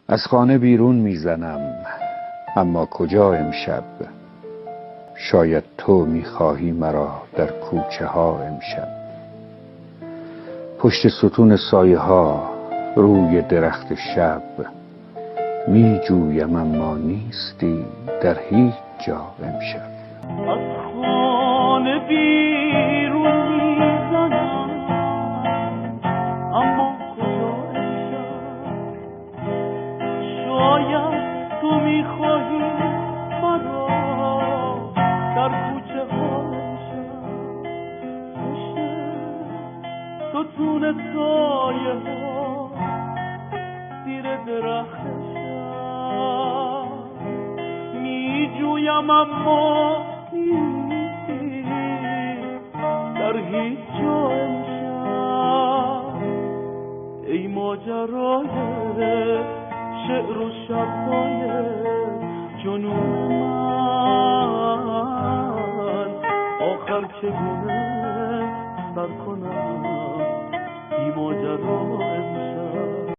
از خانه بیرون میزنم، اما کجا امشب؟ شاید تو میخواهی مرا در کوچه ها امشب. پشت ستون سایه ها روی درخت شب، می جویم اما نیستی در هیچ جا امشب. از خانه بیرون میزنم، اما کجا امشب؟ شاید تو میخواهی مرا در کوچه ها امشب. پشت ستون سایه ها زیر درخت شب، می جویم اما نیستی در هیچ جا امشب. ای ماجرای شعر و شب‌های جنون من، آخر چگونه سر کنم بی ماجرا امشب؟